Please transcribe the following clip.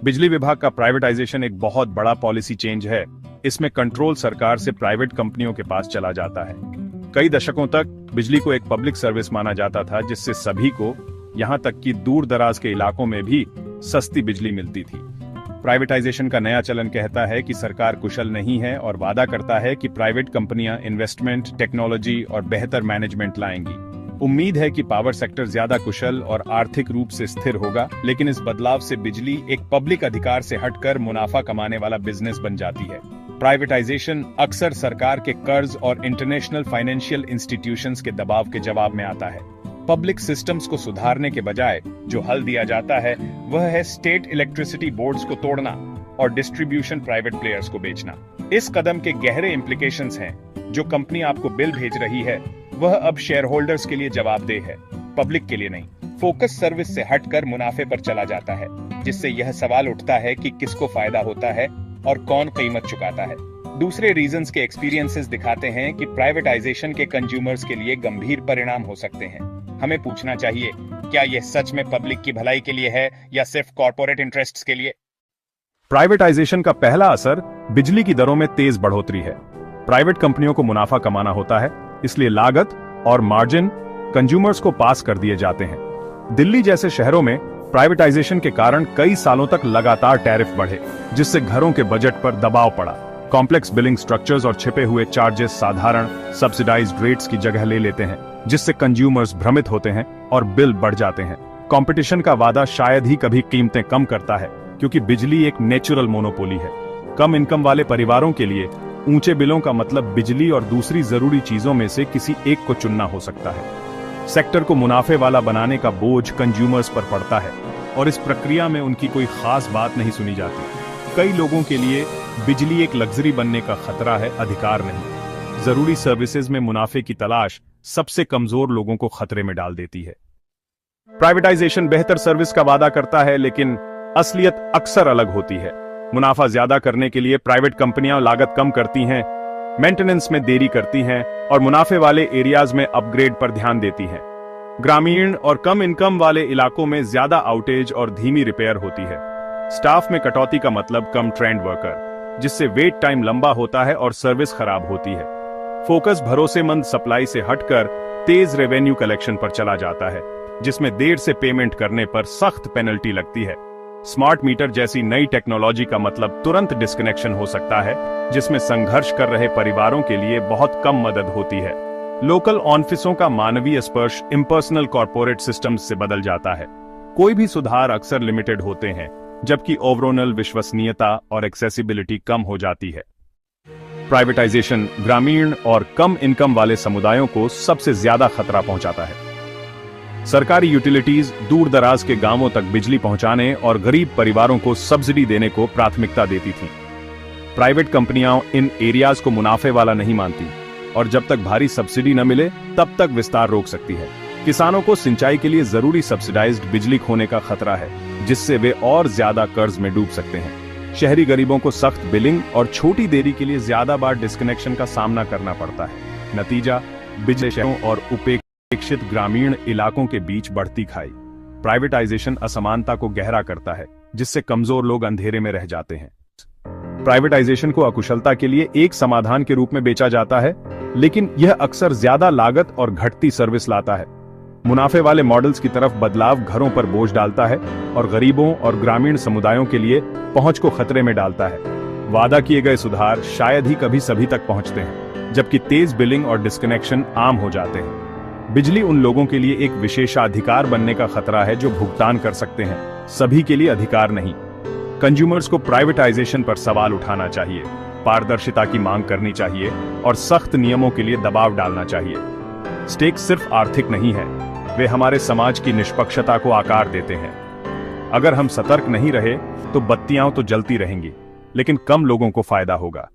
बिजली विभाग का प्राइवेटाइजेशन एक बहुत बड़ा पॉलिसी चेंज है। इसमें कंट्रोल सरकार से प्राइवेट कंपनियों के पास चला जाता है। कई दशकों तक बिजली को एक पब्लिक सर्विस माना जाता था, जिससे सभी को, यहां तक कि दूर दराज के इलाकों में भी सस्ती बिजली मिलती थी। प्राइवेटाइजेशन का नया चलन कहता है कि सरकार कुशल नहीं है और वादा करता है कि प्राइवेट कंपनियां इन्वेस्टमेंट, टेक्नोलॉजी और बेहतर मैनेजमेंट लाएंगी। उम्मीद है कि पावर सेक्टर ज्यादा कुशल और आर्थिक रूप से स्थिर होगा, लेकिन इस बदलाव से बिजली एक पब्लिक अधिकार से हटकर मुनाफा कमाने वाला बिजनेस बन जाती है। प्राइवेटाइजेशन अक्सर सरकार के कर्ज और इंटरनेशनल फाइनेंशियल इंस्टीट्यूशंस के दबाव के जवाब में आता है। पब्लिक सिस्टम्स को सुधारने के बजाय जो हल दिया जाता है वह है स्टेट इलेक्ट्रिसिटी बोर्ड्स को तोड़ना और डिस्ट्रीब्यूशन प्राइवेट प्लेयर्स को बेचना। इस कदम के गहरे इम्प्लीकेशंस हैं। जो कंपनी आपको बिल भेज रही है वह अब शेयर होल्डर्स के लिए जवाबदेह है, पब्लिक के लिए नहीं। फोकस सर्विस से हटकर मुनाफे पर चला जाता है, जिससे यह सवाल उठता है कि किसको फायदा होता है और कौन कीमत चुकाता है। दूसरे रीजंस के एक्सपीरियंसेस दिखाते हैं कि प्राइवेटाइजेशन के कंज्यूमर्स के लिए गंभीर परिणाम हो सकते हैं। हमें पूछना चाहिए, क्या यह सच में पब्लिक की भलाई के लिए है या सिर्फ कॉर्पोरेट इंटरेस्ट्स के लिए? प्राइवेटाइजेशन का पहला असर बिजली की दरों में तेज बढ़ोतरी है। प्राइवेट कंपनियों को मुनाफा कमाना होता है, इसलिए लागत और मार्जिन कंज्यूमर्स को पास कर दिए जाते हैं। दिल्ली जैसे शहरों में प्राइवेटाइजेशन के कारण कई सालों तक लगातार टैरिफ बढ़े, जिससे घरों के बजट पर दबाव पड़ा। कॉम्प्लेक्स बिलिंग स्ट्रक्चर्स और छिपे हुए चार्जेस साधारण सब्सिडाइज्ड रेट्स की जगह ले लेते हैं, जिससे कंज्यूमर्स भ्रमित होते हैं और बिल बढ़ जाते हैं। कंपटीशन का वादा शायद ही कभी कीमतें कम करता है, क्योंकि बिजली एक नेचुरल मोनोपोली है। कम इनकम वाले परिवारों के लिए ऊंचे बिलों का मतलब बिजली और दूसरी जरूरी चीजों में से किसी एक को चुनना हो सकता है। सेक्टर को मुनाफे वाला बनाने का बोझ कंज्यूमर्स पर पड़ता है और इस प्रक्रिया में उनकी कोई खास बात नहीं सुनी जाती। कई लोगों के लिए बिजली एक लग्जरी बनने का खतरा है, अधिकार नहीं। जरूरी सर्विसेज में मुनाफे की तलाश सबसे कमजोर लोगों को खतरे में डाल देती है। प्राइवेटाइजेशन बेहतर सर्विस का वादा करता है, लेकिन असलियत अक्सर अलग होती है। मुनाफा ज्यादा करने के लिए प्राइवेट कंपनियां लागत कम करती हैं, मेंटेनेंस में देरी करती हैं और मुनाफे वाले एरियाज में अपग्रेड पर ध्यान देती हैं। ग्रामीण और कम इनकम वाले इलाकों में ज्यादा आउटेज और धीमी रिपेयर होती है। स्टाफ में कटौती का मतलब कम ट्रेंड वर्कर, जिससे वेट टाइम लंबा होता है और सर्विस खराब होती है। फोकस भरोसेमंद सप्लाई से हटकर तेज रेवेन्यू कलेक्शन पर चला जाता है, जिसमें देर से पेमेंट करने पर सख्त पेनल्टी लगती है। स्मार्ट मीटर जैसी नई टेक्नोलॉजी का मतलब तुरंत डिस्कनेक्शन हो सकता है, जिसमें संघर्ष कर रहे परिवारों के लिए बहुत कम मदद होती है। लोकल ऑफिसों का मानवीय स्पर्श इम्पर्सनल कॉर्पोरेट सिस्टम्स से बदल जाता है। कोई भी सुधार अक्सर लिमिटेड होते हैं, जबकि ओवरऑल विश्वसनीयता और एक्सेसिबिलिटी कम हो जाती है। प्राइवेटाइजेशन ग्रामीण और कम इनकम वाले समुदायों को सबसे ज्यादा खतरा पहुंचाता है। सरकारी यूटिलिटीज दूर दराज के गांवों तक बिजली पहुंचाने और गरीब परिवारों को सब्सिडी देने को प्राथमिकता देती थी। प्राइवेट कंपनियां इन एरियाज को मुनाफे वाला नहीं मानती और जब तक भारी सब्सिडी न मिले तब तक विस्तार रोक सकती है। किसानों को सिंचाई के लिए जरूरी सब्सिडाइज्ड बिजली खोने का खतरा है, जिससे वे और ज्यादा कर्ज में डूब सकते हैं। शहरी गरीबों को सख्त बिलिंग और छोटी देरी के लिए ज्यादा बार डिस्कनेक्शन का सामना करना पड़ता है। नतीजा, बिजली शहरों और उपेक्षित ग्रामीण इलाकों के बीच बढ़ती खाई। प्राइवेटाइजेशन असमानता को गहरा करता है, जिससे कमजोर लोग अंधेरे में रह जाते हैं। प्राइवेटाइजेशन को अकुशलता के लिए एक समाधान के रूप में बेचा जाता है, लेकिन यह अक्सर ज्यादा लागत और घटती सर्विस लाता है। मुनाफे वाले मॉडल्स की तरफ बदलाव घरों पर बोझ डालता है और गरीबों और ग्रामीण समुदायों के लिए पहुंच को खतरे में डालता है। वादा किए गए सुधार शायद ही कभी सभी तक पहुंचते हैं, जबकि तेज बिलिंग और डिस्कनेक्शन आम हो जाते हैं। बिजली उन लोगों के लिए एक विशेषाधिकार बनने का खतरा है जो भुगतान कर सकते हैं, सभी के लिए अधिकार नहीं। कंज्यूमर्स को प्राइवेटाइजेशन पर सवाल उठाना चाहिए, पारदर्शिता की मांग करनी चाहिए और सख्त नियमों के लिए दबाव डालना चाहिए। स्टेक सिर्फ आर्थिक नहीं है, वे हमारे समाज की निष्पक्षता को आकार देते हैं। अगर हम सतर्क नहीं रहे तो बत्तियां तो जलती रहेंगी, लेकिन कम लोगों को फायदा होगा।